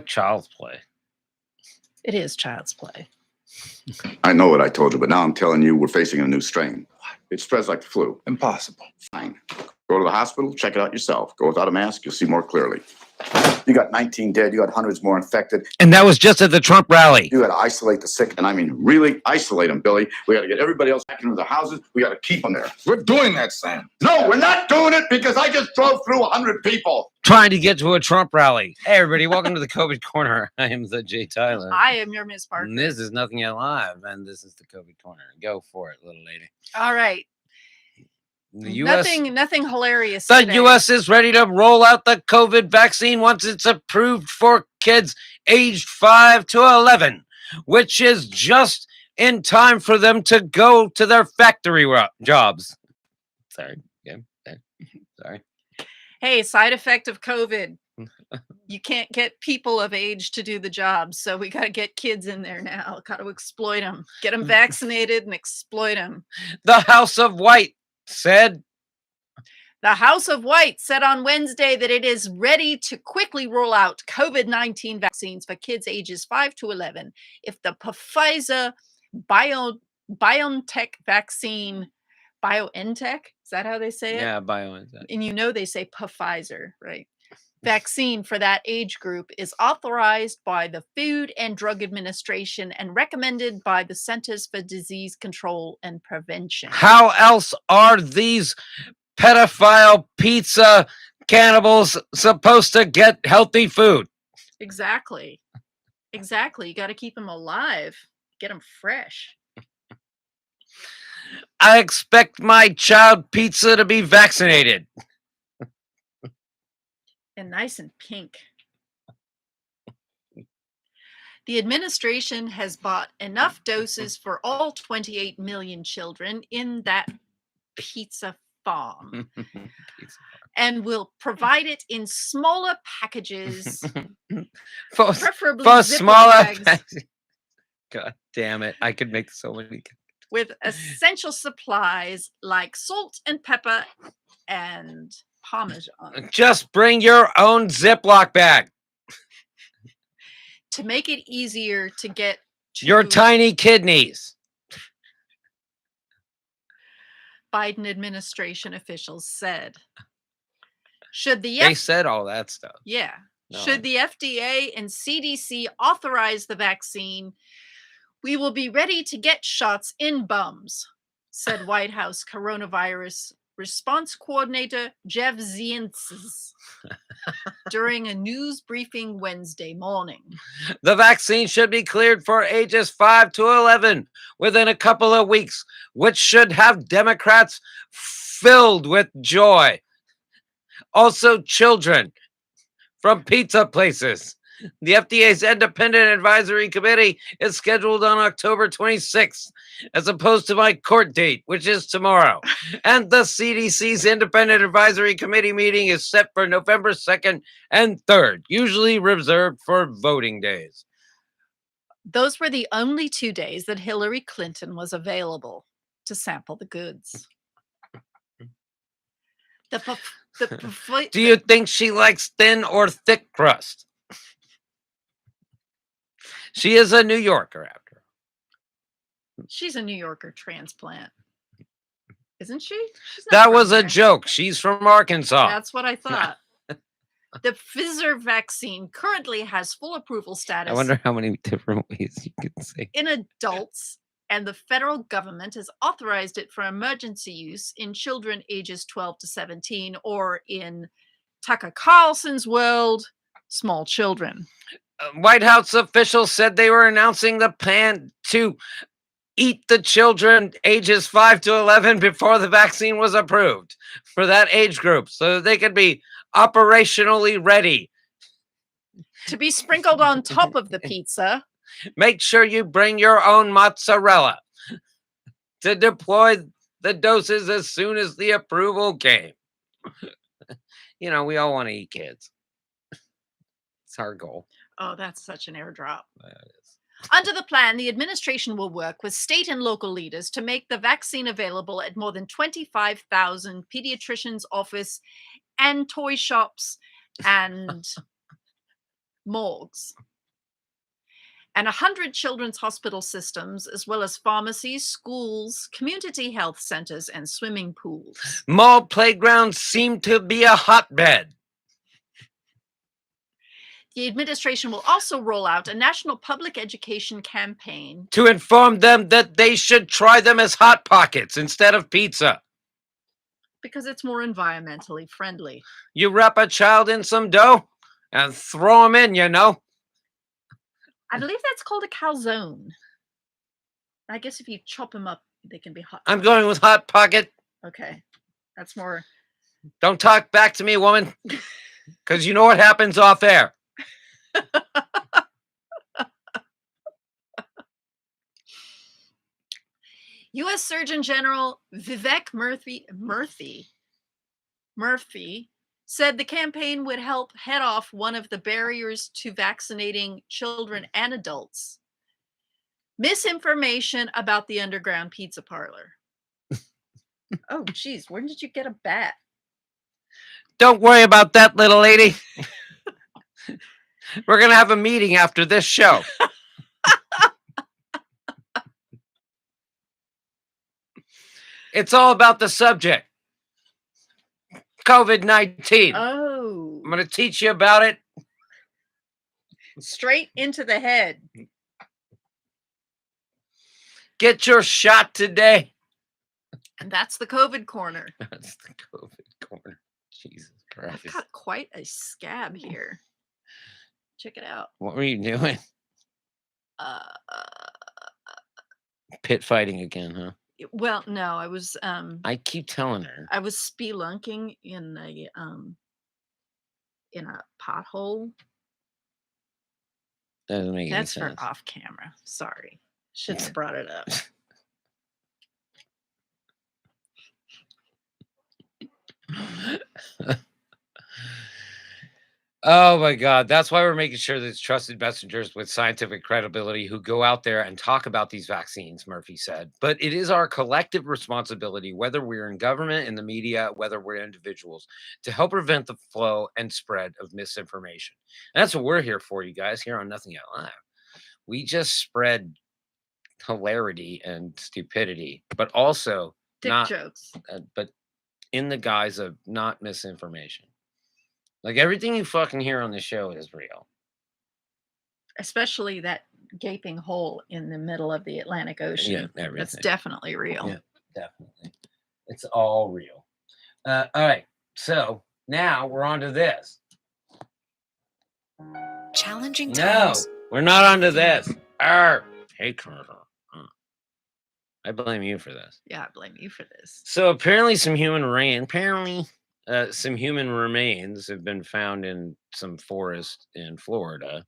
child's play. It is child's play. I know what I told you, but now I'm telling you we're facing a new strain. It spreads like the flu. Impossible. Fine. Go to the hospital, check it out yourself. Go without a mask, you'll see more clearly. You got 19 dead, you got hundreds more infected. And that was just at the Trump rally. You got to isolate the sick, and I mean really isolate them, Billy. We got to get everybody else back into their houses. We got to keep them there. We're doing that, Sam. No, we're not doing it because I just drove through 100 people. Trying to get to a Trump rally. Hey, everybody, welcome to the COVID Corner. I am the Jay Tyler. I am your Ms. Parker. And this is Nothing Yet Live, and this is the COVID Corner. Go for it, little lady. All right. The US, nothing hilarious. The today. U.S. is ready to roll out the COVID vaccine once it's approved for kids aged 5 to 11, which is just in time for them to go to their factory jobs. Sorry. Yeah. Sorry. Hey, side effect of COVID. You can't get people of age to do the job, so we got to get kids in there now. Got to exploit them. Get them vaccinated and exploit them. The House of White said The House of White said on Wednesday that it is ready to quickly roll out COVID-19 vaccines for kids ages 5 to 11 if the Pfizer BioNTech vaccine, BioNTech, is that how they say it? Yeah, BioNTech. And you know they say Pfizer, right? Vaccine for that age group is authorized by the Food and Drug Administration and recommended by the Centers for Disease Control and Prevention. How else are these pedophile pizza cannibals supposed to get healthy food? Exactly. You got to keep them alive. Get them fresh. I expect my child pizza to be vaccinated. And nice and pink. The administration has bought enough doses for all 28 million children in that pizza farm and will provide it in smaller packages, preferably for Ziploc smaller bags, God damn it. I could make so many. with essential supplies like salt and pepper and Parmesan. Just bring your own Ziploc bag. To make it easier to get to Your tiny kidneys. Biden administration officials said. Should the They said all that stuff. Yeah. No. Should the FDA and CDC authorize the vaccine, we will be ready to get shots in bums, said White House coronavirus response coordinator Jeff Zients during a news briefing Wednesday morning. The vaccine should be cleared for ages 5 to 11 within a couple of weeks, which should have Democrats filled with joy. Also, children from pizza places. The FDA's Independent Advisory Committee is scheduled on October 26th, as opposed to my court date, which is tomorrow. And the CDC's Independent Advisory Committee meeting is set for November 2nd and 3rd, usually reserved for voting days. Those were the only 2 days that Hillary Clinton was available to sample the goods. Do you think she likes thin or thick crust? She is a New Yorker, after all. She's a New Yorker transplant. Isn't she? That was a joke. She's from Arkansas. That's what I thought. The Pfizer vaccine currently has full approval status. I wonder how many different ways you could say. In adults, and the federal government has authorized it for emergency use in children ages 12 to 17, or in Tucker Carlson's world, small children. White House officials said they were announcing the plan to eat the children ages 5 to 11 before the vaccine was approved for that age group, so that they could be operationally ready. To be sprinkled on top of the pizza. Make sure you bring your own mozzarella to deploy the doses as soon as the approval came. You know, we all want to eat kids. It's our goal. Oh, that's such an airdrop. Under the plan, the administration will work with state and local leaders to make the vaccine available at more than 25,000 pediatricians' office and toy shops and morgues, and 100 children's hospital systems, as well as pharmacies, schools, community health centers, and swimming pools. Mall playgrounds seem to be a hotbed. The administration will also roll out a national public education campaign To inform them that they should try them as Hot Pockets instead of pizza. because it's more environmentally friendly. You wrap a child in some dough and throw them in, you know. I believe that's called a calzone. I guess if you chop them up, they can be hot. I'm going with Hot Pocket. Okay. That's more. Don't talk back to me, woman. Because you know what happens off air. U.S. Surgeon General Vivek Murthy said the campaign would help head off one of the barriers to vaccinating children and adults: misinformation about the underground pizza parlor. Oh, geez, where did you get a bat? Don't worry about that, little lady. We're going to have a meeting after this show. It's all about the subject. COVID-19. Oh, I'm going to teach you about it. straight into the head. Get your shot today. And that's the COVID corner. That's the COVID corner. Jesus I've Christ. got quite a scab here. Check it out. What were you doing? Uh, Pit fighting again, huh? well, no, I was I keep telling her. I was spelunking in a pothole. Doesn't make any That's for sense. off camera. Sorry. Shouldn't have brought it up. Oh my God. That's why we're making sure that it's trusted messengers with scientific credibility who go out there and talk about these vaccines, Murphy said. But it is our collective responsibility, whether we're in government, in the media, whether we're individuals, to help prevent the flow and spread of misinformation. And that's what we're here for, you guys, here on Nothing Out Loud. We just spread hilarity and stupidity, but also Dick not, jokes. but in the guise of not misinformation. Like everything you fucking hear on the show is real. Especially that gaping hole in the middle of the Atlantic Ocean. Yeah, everything. That's definitely real. Yeah, definitely. It's all real. All right. So now we're on to this. Challenging No, times. we're not on to this. Arr. Hey, Colonel. I blame you for this. Yeah, I blame you for this. So apparently some human remains have been found in some forest in Florida.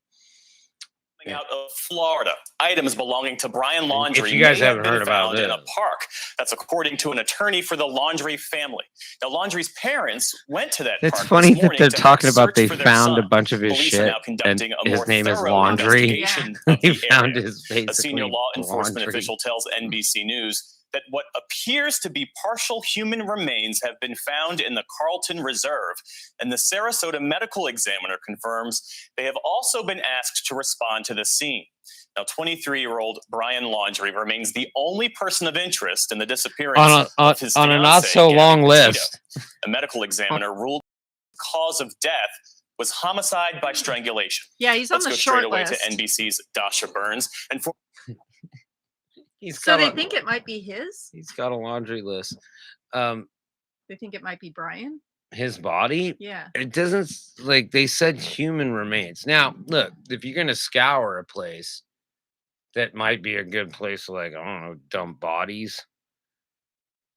Out of Florida, items belonging to Brian Laundrie If you guys may have haven't been heard about found in a this. park. That's according to an attorney for the Laundrie family. Now, Laundrie's parents went to that It's park funny this that morning they're to talking help about search they for their found a son. bunch of his Police are shit now conducting a his more name is thorough Laundrie. investigation of He the found area. his A senior basically law enforcement laundry. official tells NBC News that what appears to be partial human remains have been found in the Carlton Reserve, and the Sarasota medical examiner confirms they have also been asked to respond to the scene. Now, 23-year-old Brian Laundrie remains the only person of interest in the disappearance of his on a fiancée, not so Gabby long Petito. list. A medical examiner ruled the cause of death was homicide by strangulation. Yeah, he's Let's on go the straight short away list. to NBC's Dasha Burns. And for So they think it might be his? He's got a laundry list. They think it might be Brian? His body, Yeah. it doesn't like they said human remains. Now, look, if you're gonna scour a place, that might be a good place to, like, I don't know, dump bodies.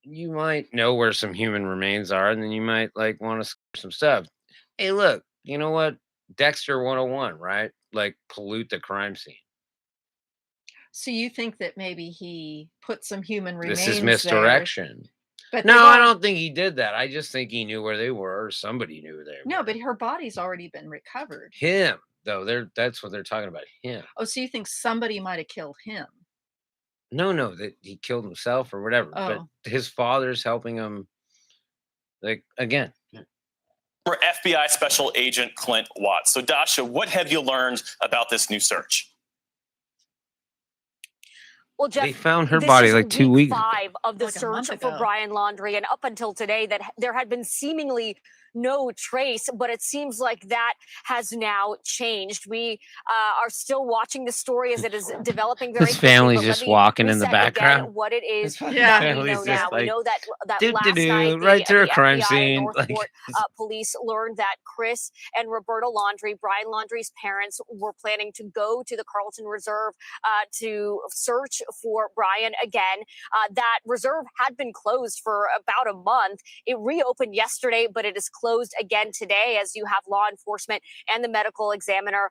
You might know where some human remains are, and then you might like want to scour some stuff. Hey, look, you know what? Dexter 101, right? Like pollute the crime scene. So you think that maybe he put some human remains This is there, misdirection. but No, they've I al- don't think he did that. I just think he knew where they were, or somebody knew where they were. No, but her body's already been recovered. him though, that's what they're talking about. Him. Oh, so you think somebody might have killed him? No, that he killed himself or whatever. Oh. But his father's helping him. Like again, For FBI Special Agent Clint Watts. So, Dasha, what have you learned about this new search? Well, Jeff, They found her this body is like 2 week weeks. 5 of the Like a search month for ago. Brian Laundrie, and up until today, that there had been seemingly no trace, but it seems like that has now changed. We are still watching the story as it is developing very His quickly, family's but let just me walking in the reset again background. what it is His fucking Yeah. that we family's know just now. We like, know that last "Doo-doo-doo," night, right through a the crime FBI scene, and like, Northport police learned that Chris and Roberta Laundrie, Brian Laundrie's parents, were planning to go to the Carlton Reserve to search for Brian again. That reserve had been closed for about a month. It reopened yesterday, but it is closed again today as you have law enforcement and the medical examiner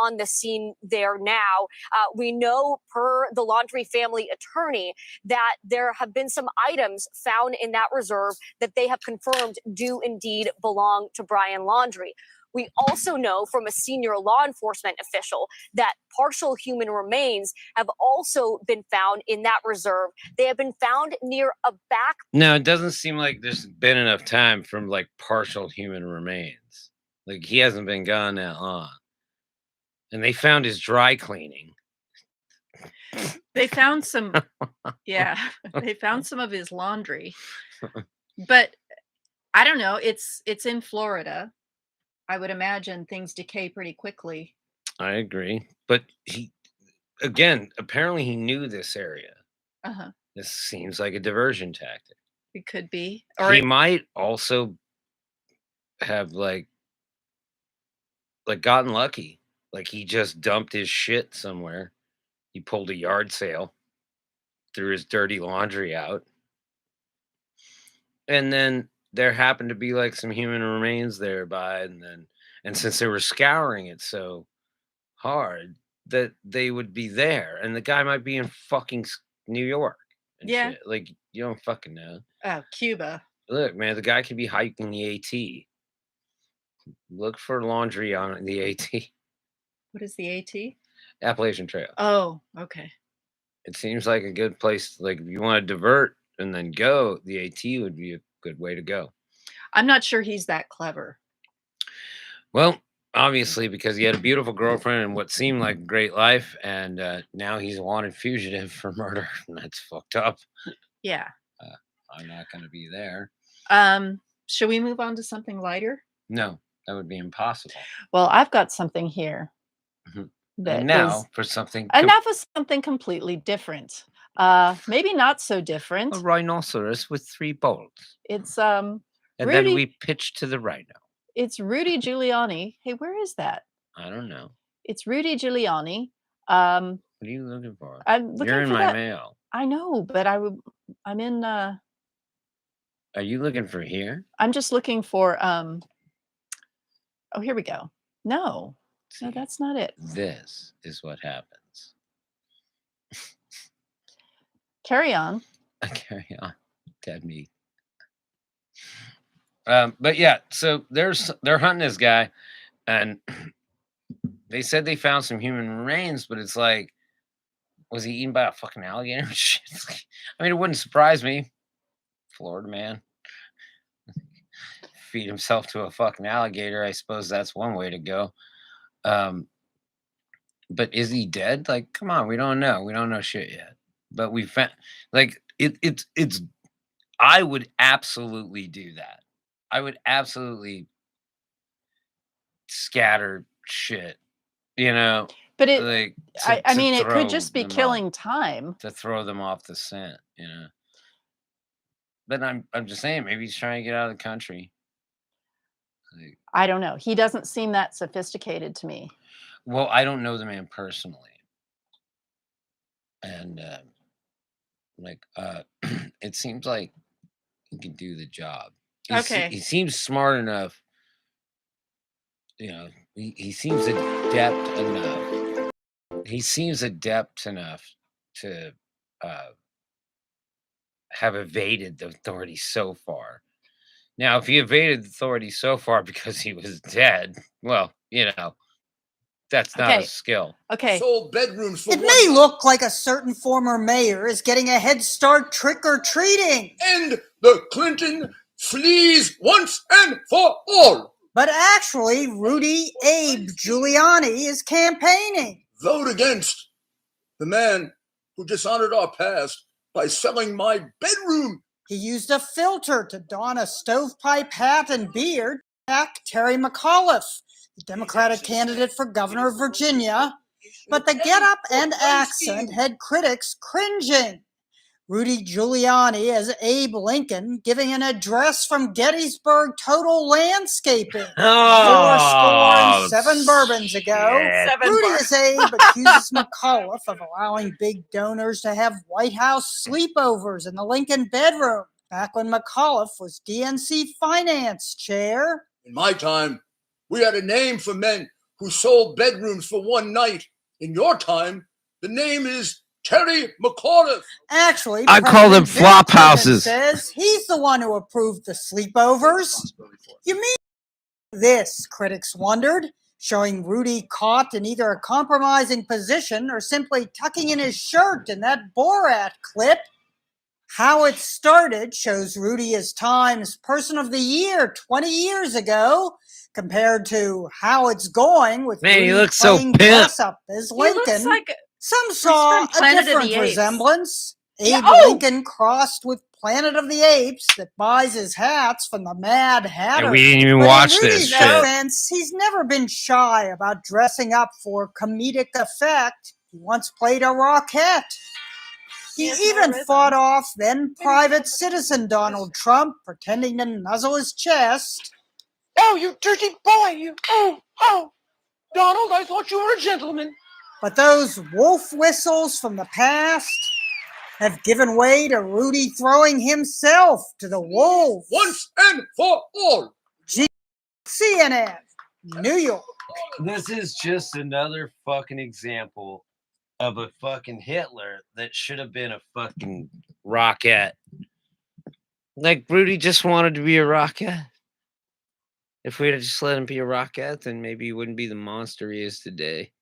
on the scene there now. We know, per the Laundrie family attorney, that there have been some items found in that reserve that they have confirmed do indeed belong to Brian Laundrie. We also know from a senior law enforcement official that partial human remains have also been found in that reserve. They have been found near a back. No, it doesn't seem like there's been enough time from like partial human remains. Like he hasn't been gone that long. And they found his dry cleaning. They found some, yeah, they found some of his laundry, but I don't know. It's in Florida. I would imagine things decay pretty quickly. I agree. But he, again, apparently he knew this area. Uh-huh. This seems like a diversion tactic. It could be. Or He might also have like gotten lucky. Like he just dumped his shit somewhere. He pulled a yard sale, threw his dirty laundry out. And then there happened to be like some human remains thereby, and since they were scouring it so hard that they would be there, and the guy might be in fucking New York and Yeah. shit. Like you don't fucking know. Cuba. Look, man, the guy could be hiking the AT. Look for laundry on the AT, What is the AT? Appalachian Trail. Oh, okay. It seems like a good place. Like if you want to divert and then go, the AT would be a good way to go. I'm not sure he's that clever. Well, obviously, because he had a beautiful girlfriend and what seemed like a great life, and now he's a wanted fugitive for murder, and that's fucked up. Yeah. I'm not going to be there. Should we move on to something lighter? No, that would be impossible. Well, I've got something here. Mhm. That And now is for something enough of something completely different. Maybe not so different. a rhinoceros with 3 bolts, It's and Rudy. then we pitch to the rhino. It's Rudy Giuliani. Hey, where is that? I don't know. It's Rudy Giuliani. What are you looking for? I'm looking You're in for my that. mail. I know, but I'm in. Are you looking for here? I'm just looking for. Oh, here we go. No, See, that's not it. this is what happens. Carry on. Carry on, dead meat. But yeah, so they're hunting this guy, and they said they found some human remains, but it's like, was he eaten by a fucking alligator? Shit. I mean, it wouldn't surprise me. Florida man. Feed himself to a fucking alligator. I suppose that's one way to go. But is he dead? Like, come on, we don't know. We don't know shit yet. But we found, like, it's. I would absolutely do that. I would absolutely scatter shit. You know, But it. like I mean, it throw could just be them killing off, time. to throw them off the scent. You know. But I'm just saying, maybe he's trying to get out of the country. Like, I don't know. He doesn't seem that sophisticated to me. well, I don't know the man personally, and it seems like he can do the job. Okay. He seems smart enough. You know, he seems adept enough. He seems adept enough to have evaded the authorities so far. Now, if he evaded the authorities so far because he was dead, well, you know, that's not Okay. a skill. Okay. Sold bedrooms for It may look like a certain former mayor is getting a head start trick or treating. And the Clinton flees once and for all. But actually, Rudy Abe Giuliani is campaigning. Vote against the man who dishonored our past by selling my bedroom. He used a filter to don a stovepipe hat and beard to attack Terry McAuliffe, the Democratic candidate for governor of Virginia. But the getup and accent had critics cringing. Rudy Giuliani as Abe Lincoln giving an address from Gettysburg Total Landscaping. Oh, 7 bourbons ago. shit. Rudy as Abe accuses McAuliffe of allowing big donors to have White House sleepovers in the Lincoln bedroom, back when McAuliffe was DNC finance chair. In my time, we had a name for men who sold bedrooms for one night. In your time, the name is Terry McAuliffe. Actually, I call them President flop Bill Clinton houses. says he's the one who approved the sleepovers. You mean this, critics wondered, showing Rudy caught in either a compromising position or simply tucking in his shirt in that Borat clip. How It Started shows Rudy as Time's Person of the Year 20 years ago, compared to How It's Going with Man, he Rudy looks so playing pimp. dress-up as He Lincoln. looks like Some saw from a Planet of different the Apes. resemblance. Yeah, Abe oh! Lincoln crossed with Planet of the Apes that buys his hats from the Mad Hatter. And we didn't even But watch in this Rudy's shit. defense, he's never been shy about dressing up for comedic effect. He once played a rockette. He has no even rhythm. fought off then private citizen Donald Trump, pretending to nuzzle his chest. Oh, you dirty boy, you. Oh. Donald, I thought you were a gentleman. But those wolf whistles from the past have given way to Rudy throwing himself to the wolves. Once and for all. CNN, New York. This is just another fucking example of a fucking Hitler that should have been a fucking rocket. Like, Rudy just wanted to be a rocket. If we'd have just let him be a rocket, then maybe he wouldn't be the monster he is today.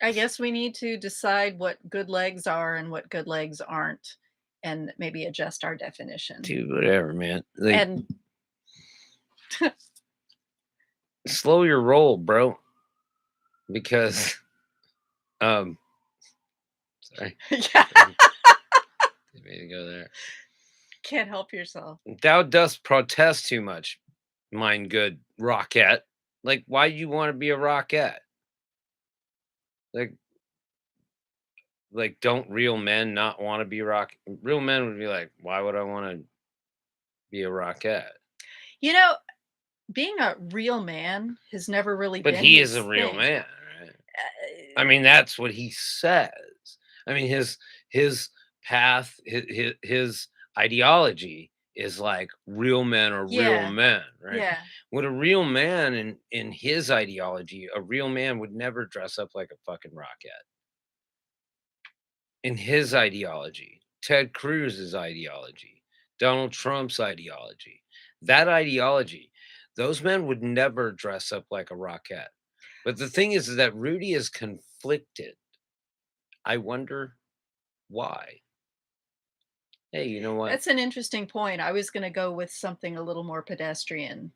I guess we need to decide what good legs are and what good legs aren't, and maybe adjust our definition. Dude, whatever, man. Like, And slow your roll, bro. Because, sorry. yeah, Didn't mean to go there. can't help yourself. Thou dost protest too much, mine good rocket. Like, why you want to be a rocket? Like, don't real men not want to be real men would be like, why would I want to be a rocket? You know, being a real man has never really But been he his is a real thing. man, right? I mean, that's what he says. I mean, his path, his ideology is like real men are Yeah. real men, right? Yeah. What a real man in his ideology, a real man would never dress up like a fucking rocket. In his ideology, Ted Cruz's ideology, Donald Trump's ideology, that ideology, those men would never dress up like a rocket. But the thing is that Rudy is conflicted. I wonder why. Hey, you know what? That's an interesting point. I was going to go with something a little more pedestrian.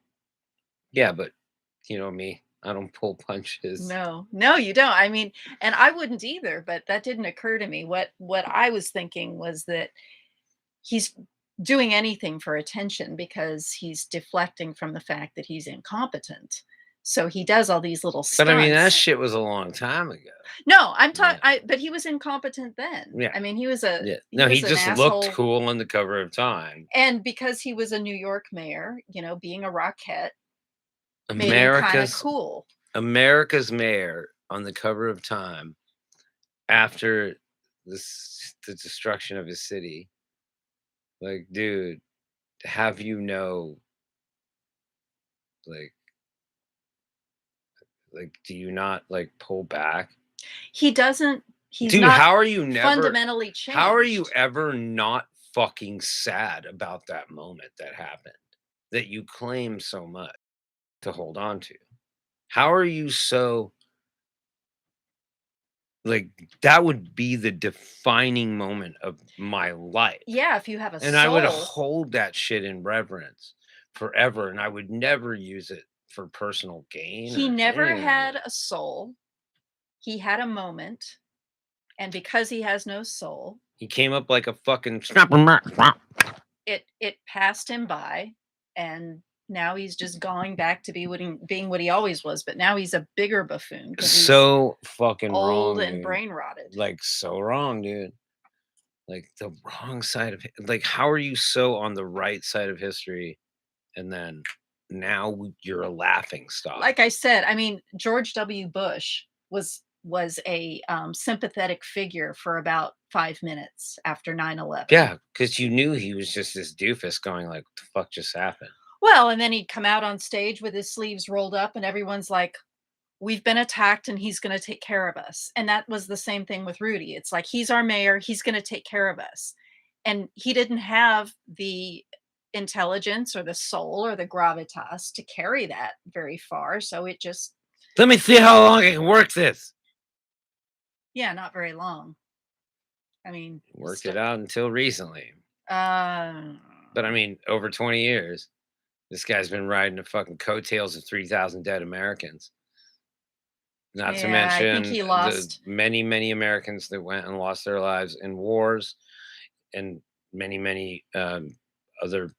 Yeah, but you know me, I don't pull punches. No, you don't. I mean, and I wouldn't either, but that didn't occur to me. What I was thinking was that he's doing anything for attention because he's deflecting from the fact that he's incompetent. So he does all these little stunts. But I mean, that shit was a long time ago. No, I'm talking. Yeah. But he was incompetent then. Yeah. I mean, he was a. Yeah. he No, he was an just asshole. looked cool on the cover of Time. And because he was a New York mayor, being a rockette made him kind of America's cool. America's mayor on the cover of Time after the destruction of his city. Like, dude, have you know, like, do you not like pull back? He doesn't. He's Dude, not how are you never fundamentally changed. How are you ever not fucking sad about that moment that happened that you claim so much to hold on to? How are you so like that would be the defining moment of my life. Yeah, if you have a And soul. I would hold that shit in reverence forever, and I would never use it for personal gain. He or never anything. had a soul. He had a moment, and because he has no soul, He came up like a fucking. it passed him by, and now he's just going back to being what he always was. But now he's a bigger buffoon because he's So fucking old wrong, and dude. brain rotted. Like so wrong, dude. Like the wrong side of like how are you so on the right side of history, and then now you're a laughing stock? Like I said, I mean, George W. Bush was a sympathetic figure for about 5 minutes after 9/11. Yeah, because you knew he was just this doofus going like, "What the fuck just happened?" Well, and then he'd come out on stage with his sleeves rolled up, and everyone's like, we've been attacked and he's going to take care of us. And that was the same thing with Rudy. It's like, he's our mayor, he's going to take care of us. And he didn't have the intelligence or the soul or the gravitas to carry that very far. So it just, Let me see how long I can work this. yeah, not very long. I mean, Worked it out until recently. Uh, But I mean, over 20 years, this guy's been riding the fucking coattails of 3,000 dead Americans. Not to yeah, I think mention he lost. the many, many Americans that went and lost their lives in wars, and many, many other,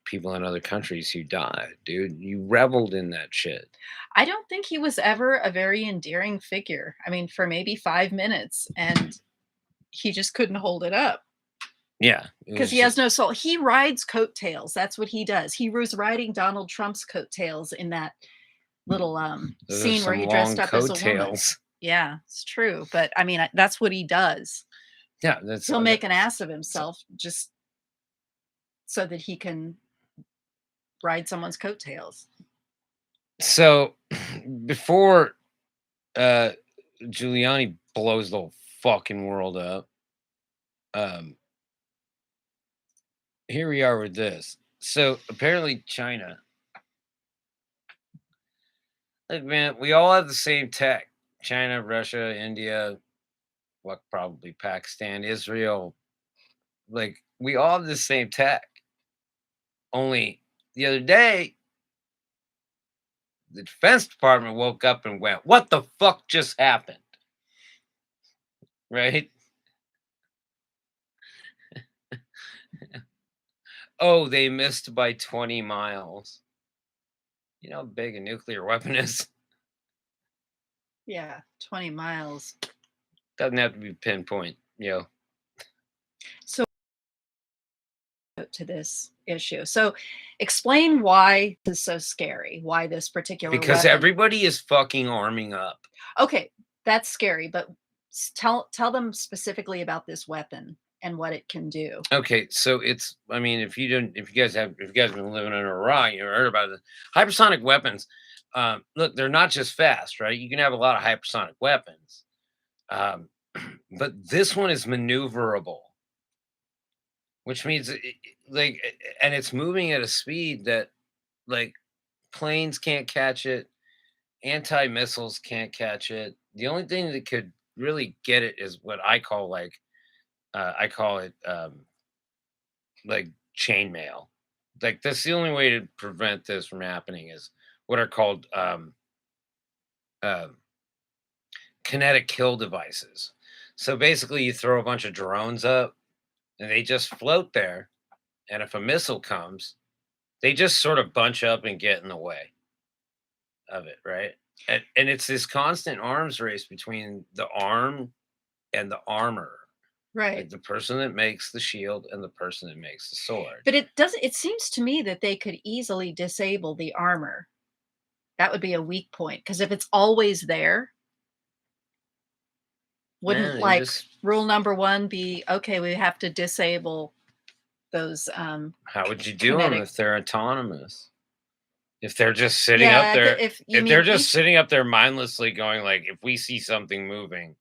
people in other countries who died. Dude, you reveled in that shit. I don't think he was ever a very endearing figure. I mean, for maybe 5 minutes, and he just couldn't hold it up. Yeah, Because he has no soul. He rides coattails. That's what he does. He was riding Donald Trump's coattails in that little scene where he dressed up as a woman. Yeah, it's true. But I mean, that's what he does. Yeah, he'll make an ass of himself just so that he can ride someone's coattails. So before Giuliani blows the whole fucking world up, here we are with this. So apparently China, look, man, we all have the same tech. China, Russia, India, what, probably Pakistan, Israel. Like, we all have the same tech. Only the other day, the Defense Department woke up and went, "What the fuck just happened?" Right? Oh, they missed by 20 miles. You know how big a nuclear weapon is? Yeah, 20 miles. Doesn't have to be pinpoint, So to this issue. So explain why this is so scary, why this particular because weapon. everybody is fucking arming up. Okay, that's scary, but tell them specifically about this weapon and what it can do. Okay, so it's, I mean, if you guys have been living under a rock, you heard about it. Hypersonic weapons. Look, they're not just fast, right? You can have a lot of hypersonic weapons, but this one is maneuverable, which means and it's moving at a speed that like planes can't catch it, anti-missiles can't catch it. The only thing that could really get it is what I call like like chainmail. Like that's the only way to prevent this from happening is what are called kinetic kill devices. So basically you throw a bunch of drones up and they just float there, and if a missile comes, they just sort of bunch up and get in the way of it, right? And it's this constant arms race between the arm and the armor. Right. Like the person that makes the shield and the person that makes the sword. But it seems to me that they could easily disable the armor. That would be a weak point, because if it's always there, wouldn't rule number 1 be, okay, we have to disable those how would you do them if they're autonomous? If they're just sitting up there, if they're just sitting up there mindlessly going like, if we see something moving.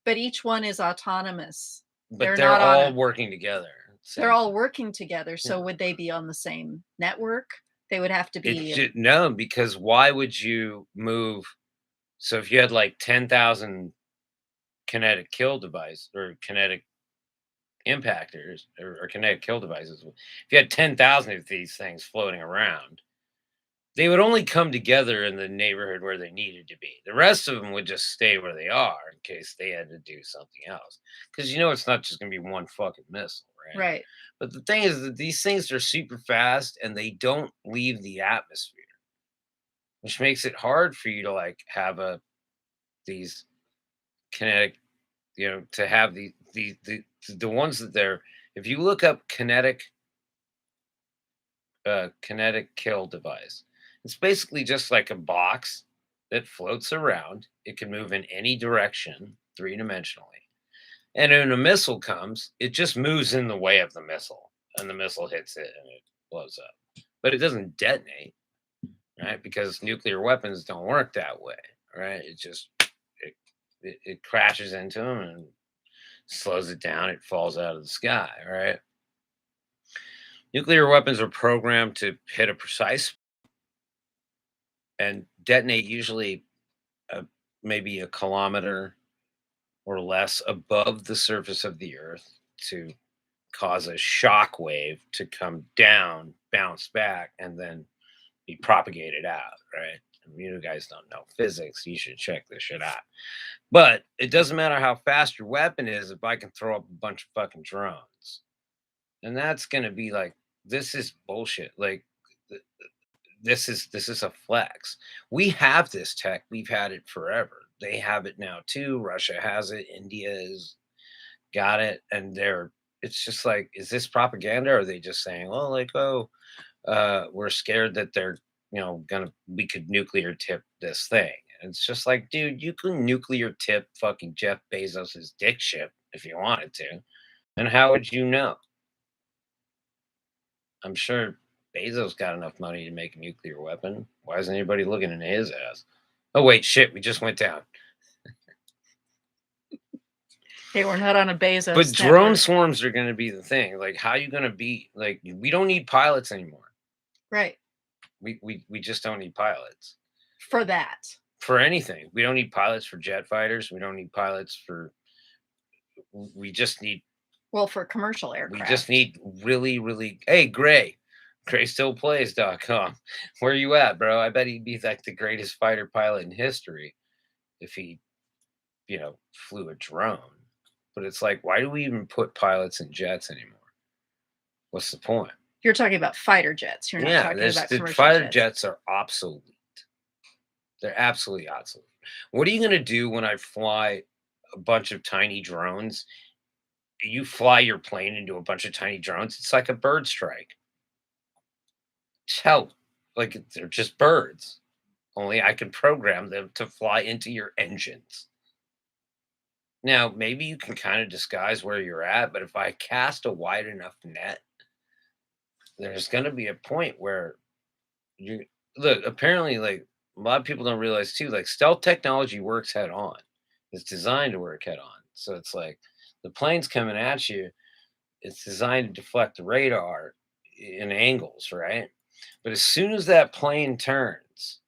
But each one is autonomous. But they're all working together. They're all working together. So would they be on the same network? They would have to be. No, because why would you move? So if you had like 10,000 kinetic kill device or kinetic impactors or kinetic kill devices, if you had 10,000 of these things floating around, they would only come together in the neighborhood where they needed to be. The rest of them would just stay where they are in case they had to do something else. Because it's not just going to be one fucking missile, right? Right. But the thing is that these things are super fast and they don't leave the atmosphere, which makes it hard for you to like have these kinetic, to have the ones that they're. If you look up kinetic kill device, it's basically just like a box that floats around. It can move in any direction, 3-dimensionally. And when a missile comes, it just moves in the way of the missile, and the missile hits it and it blows up. But it doesn't detonate, right? Because nuclear weapons don't work that way, right? It just it crashes into them and slows it down. It falls out of the sky, right? Nuclear weapons are programmed to hit a precise and detonate usually maybe a kilometer or less above the surface of the earth to cause a shock wave to come down, bounce back, and then be propagated out, right? You guys don't know physics. You should check this shit out. But it doesn't matter how fast your weapon is if I can throw up a bunch of fucking drones. And that's going to be like, this is bullshit. Like, this is a flex. We have this tech. We've had it forever. They have it now too. Russia has it. India has got it. And it's just like, is this propaganda? Or are they just saying, well, like, we're scared that they're, we could nuclear tip this thing. And it's just like, dude, you can nuclear tip fucking Jeff Bezos's dick ship if you wanted to. And how would you know? I'm sure Bezos got enough money to make a nuclear weapon. Why isn't anybody looking into his ass? Oh, wait, shit, we just went down. Hey, we're not on a Bezos. But drone swarms are going to be the thing. Like, how are you going to be, like, we don't need pilots anymore. Right. We just don't need pilots. For that. For anything. We don't need pilots for jet fighters. We don't need pilots for, we just need. Well, for commercial aircraft. We just need really, really, hey, Gray. GrayStillPlays.com. Where you at, bro? I bet he'd be like the greatest fighter pilot in history if he, flew a drone. But it's like, why do we even put pilots in jets anymore? What's the point? You're talking about fighter jets. You're not talking about commercial fighter jets are obsolete. They're absolutely obsolete. What are you going to do when I fly a bunch of tiny drones? You fly your plane into a bunch of tiny drones. It's like a bird strike. Hell, like they're just birds. Only I can program them to fly into your engines. Now, maybe you can kind of disguise where you're at, but if I cast a wide enough net, there's going to be a point where you look. Apparently, like a lot of people don't realize too, like stealth technology works head on. It's designed to work head on. So it's like the plane's coming at you. It's designed to deflect the radar in angles, right? But as soon as that plane turns,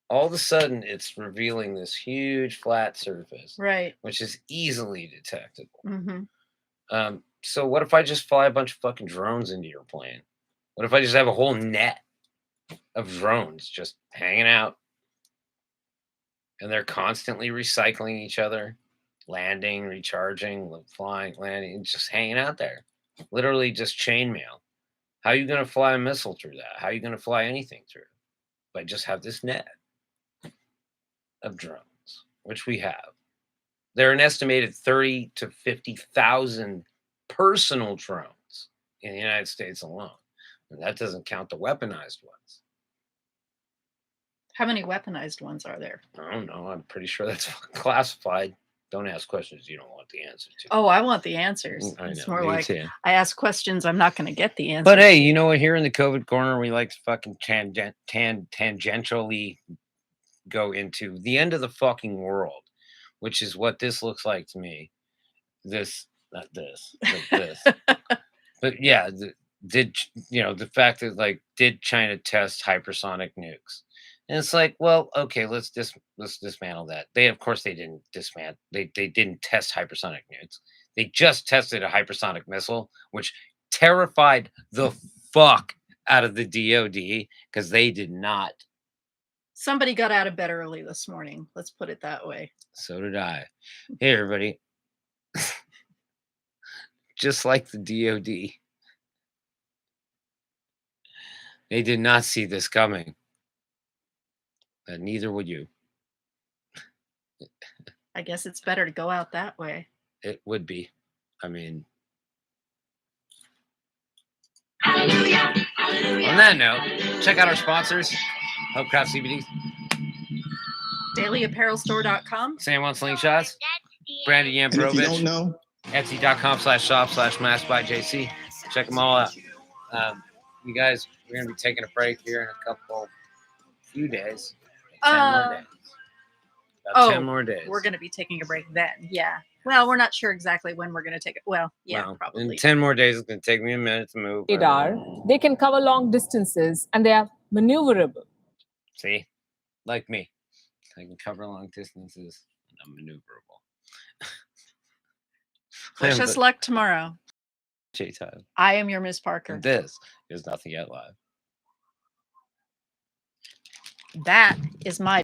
all of a sudden it's revealing this huge flat surface, right? Which is easily detectable. Mm-hmm. So what if I just fly a bunch of fucking drones into your plane? What if I just have a whole net of drones just hanging out, and they're constantly recycling each other, landing, recharging, flying, landing, just hanging out there, literally just chainmail? How are you going to fly a missile through that? How are you going to fly anything through? But just have this net of drones, which we have. There are an estimated 30 to 50,000 personal drones in the United States alone. And that doesn't count the weaponized ones. How many weaponized ones are there? I don't know. I'm pretty sure that's classified. Don't ask questions you don't want the answer to. Oh, I want the answers. It's more like I ask questions I'm not going to get the answer. But hey, you know what? Here in the COVID corner, we like to fucking tangentially go into the end of the fucking world, which is what this looks like to me. This, not this, but this. But yeah, the fact that like, did China test hypersonic nukes? And it's like, well, okay, let's dismantle that. Of course they didn't dismantle. They didn't test hypersonic nukes. They just tested a hypersonic missile, which terrified the fuck out of the DoD because they did not. Somebody got out of bed early this morning. Let's put it that way. So did I. Hey, everybody. Just like the DoD, they did not see this coming. And neither would you. I guess it's better to go out that way. It would be. I mean, Hallelujah, hallelujah. on that note, check out our sponsors, Hopecraft CBD, DailyApparelStore.com. San Juan Slingshots, Brandon And if you don't Yambrovich, know, Etsy.com/shop/maskbyjc. Check them all out. You guys, we're going to be taking a break here in a few days. 10 more days. About 10 more days. We're going to be taking a break then. Yeah. Well, we're not sure exactly when we're going to take it. Well, yeah, Well, probably. in 10 more days, it's going to take me a minute to move. Radar, they can cover long distances and they are maneuverable. See? Like me. I can cover long distances and I'm maneuverable. Wish us luck tomorrow. J-Time. I am your Miss Parker. And this is Nothing Yet Live. That is my